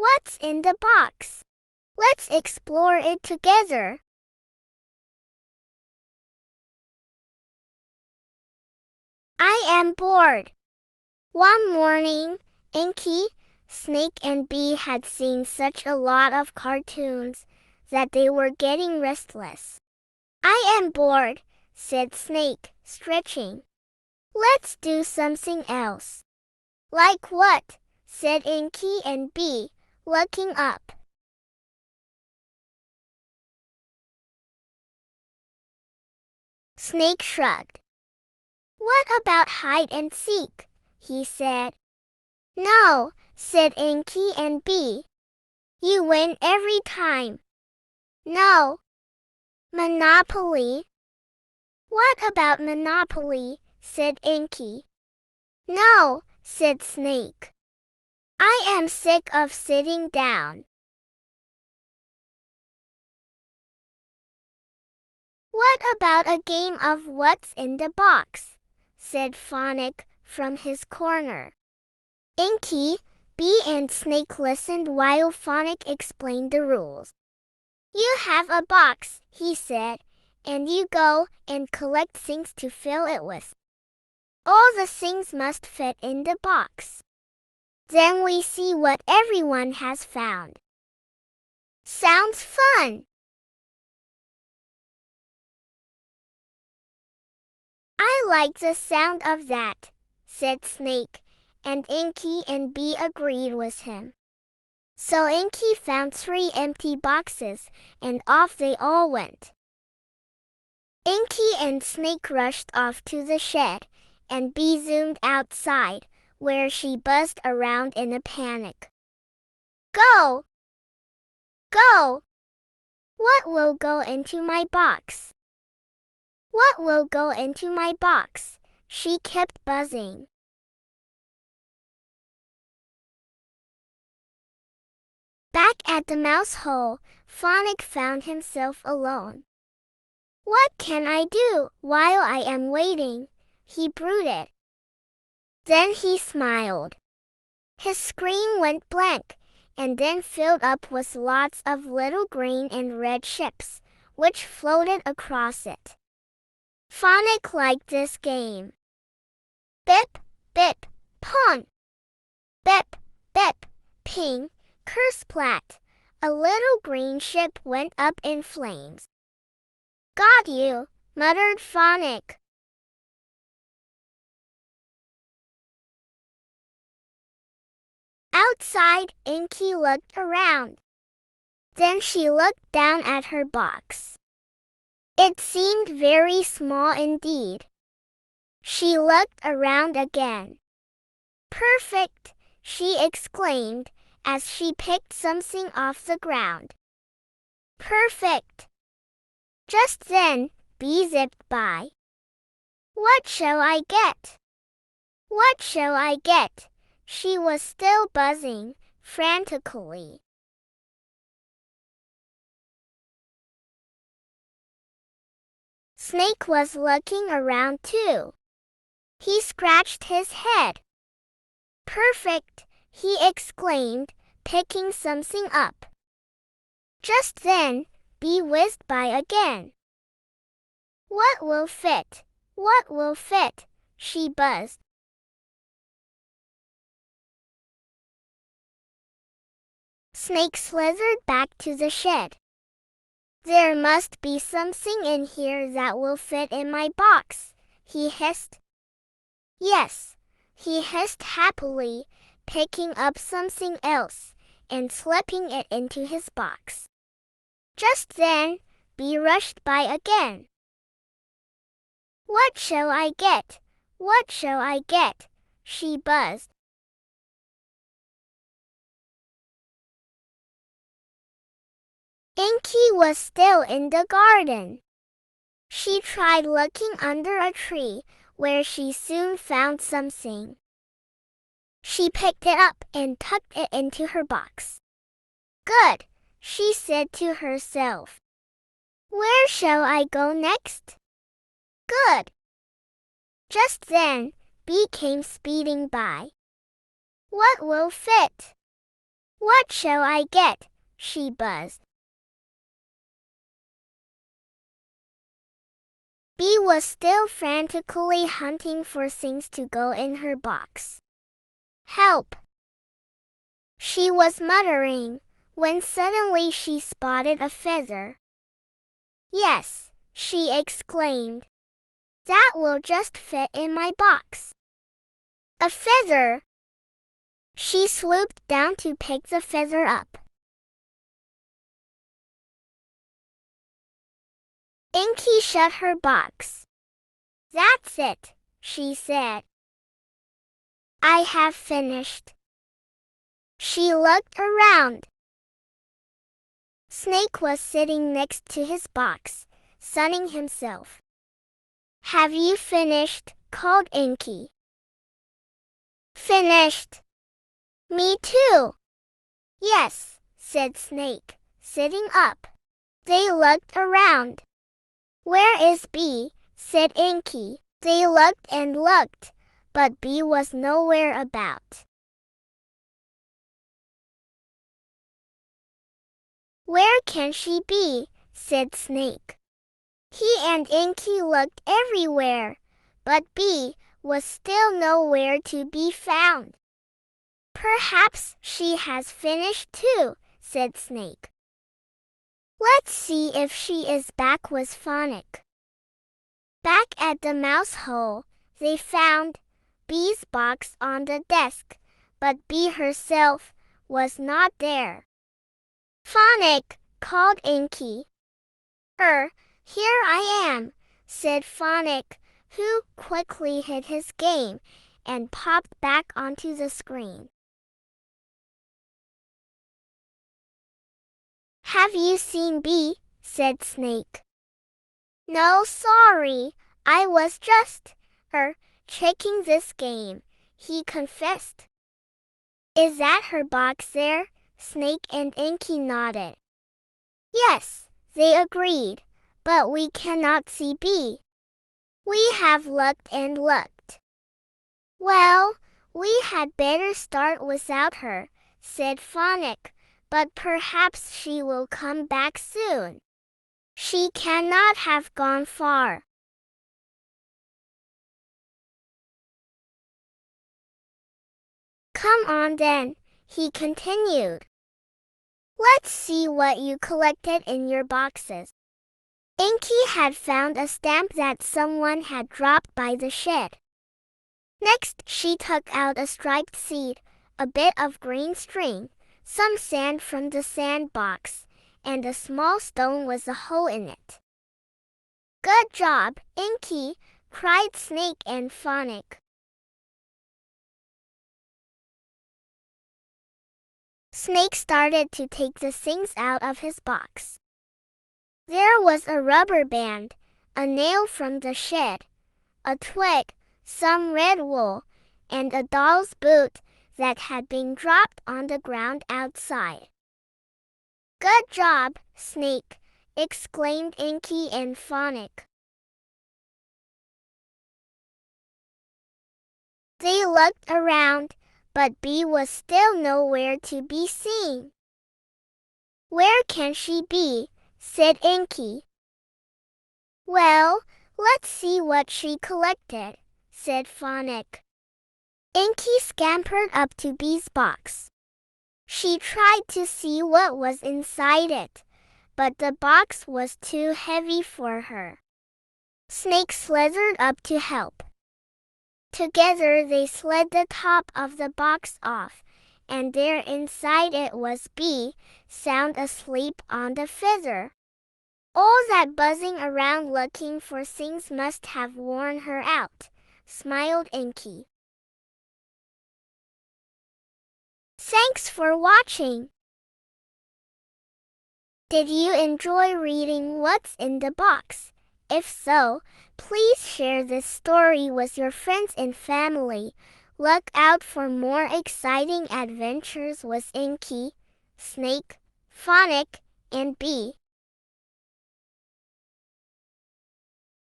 What's in the box? Let's explore it together. I am bored. One morning, Inky, Snake and Bee had seen such a lot of cartoons that they were getting restless. I am bored, said Snake, stretching. Let's do something else. Like what? Said Inky and Bee, looking up. Snake shrugged. What about hide and seek? He said. No, said Inky and Bee. You win every time. No. Monopoly? What about Monopoly? Said Inky. No, said Snake. I am sick of sitting down. What about a game of What's in the Box? Said Phonic from his corner. Inky, Bee and Snake listened while Phonic explained the rules. You have a box, he said, and you go and collect things to fill it with. All the things must fit in the box. Then we see what everyone has found. Sounds fun! I like the sound of that, said Snake, and Inky and Bee agreed with him. So Inky found 3 empty boxes, and off they all went. Inky and Snake rushed off to the shed, and Bee zoomed outside, where she buzzed around in a panic. Go! Go! What will go into my box? What will go into my box? She kept buzzing. Back at the mouse hole, Phonic found himself alone. What can I do while I am waiting? He brooded. Then he smiled. His screen went blank, and then filled up with lots of little green and red ships, which floated across it. Phonic liked this game. Bip, bip, pong. Bip, bip, ping, kersplat. A little green ship went up in flames. Got you, muttered Phonic. Outside, Inky looked around. Then she looked down at her box. It seemed very small indeed. She looked around again. Perfect, she exclaimed, as she picked something off the ground. Perfect. Just then, Bee zipped by. What shall I get? What shall I get? She was still buzzing, frantically. Snake was looking around too. He scratched his head. Perfect, he exclaimed, picking something up. Just then, Bee whizzed by again. What will fit? What will fit? She buzzed. Snake slithered back to the shed. There must be something in here that will fit in my box, he hissed. Yes, he hissed happily, picking up something else and slipping it into his box. Just then, Bee rushed by again. What shall I get? What shall I get? She buzzed. Inky was still in the garden. She tried looking under a tree, where she soon found something. She picked it up and tucked it into her box. Good, she said to herself. Where shall I go next? Good. Just then, Bee came speeding by. What will fit? What shall I get? She buzzed. Bee was still frantically hunting for things to go in her box. Help! She was muttering, when suddenly she spotted a feather. Yes, she exclaimed. That will just fit in my box. A feather! She swooped down to pick the feather up. Inky shut her box. That's it, she said. I have finished. She looked around. Snake was sitting next to his box, sunning himself. Have you finished? Called Inky. Finished. Me too. Yes, said Snake, sitting up. They looked around. Where is Bee? Said Inky. They looked and looked, but Bee was nowhere about. Where can she be? Said Snake. He and Inky looked everywhere, but Bee was still nowhere to be found. Perhaps she has finished too, said Snake. Let's see if she is back with Phonic. Back at the mouse hole, they found Bee's box on the desk, but Bee herself was not there. Phonic, called Inky. Here I am, said Phonic, who quickly hid his game and popped back onto the screen. Have you seen Bee? Said Snake. No, sorry, I was just, checking this game, he confessed. Is that her box there? Snake and Inky nodded. Yes, they agreed, but we cannot see Bee. We have looked and looked. Well, we had better start without her, said Phonic, but perhaps she will come back soon. She cannot have gone far. Come on then, he continued. Let's see what you collected in your boxes. Inky had found a stamp that someone had dropped by the shed. Next, she took out a striped seed, a bit of green string, some sand from the sandbox, and a small stone with a hole in it. Good job, Inky, cried Snake and Phonic. Snake started to take the things out of his box. There was a rubber band, a nail from the shed, a twig, some red wool, and a doll's boot that had been dropped on the ground outside. Good job, Snake, exclaimed Inky and Phonic. They looked around, but Bee was still nowhere to be seen. Where can she be? Said Inky. Well, let's see what she collected, said Phonic. Inky scampered up to Bee's box. She tried to see what was inside it, but the box was too heavy for her. Snake slithered up to help. Together they slid the top of the box off, and there inside it was Bee, sound asleep on the feather. All that buzzing around looking for things must have worn her out, smiled Inky. Thanks for watching. Did you enjoy reading What's in the Box? If so, please share this story with your friends and family. Look out for more exciting adventures with Inky, Snake, Phonic, and Bee.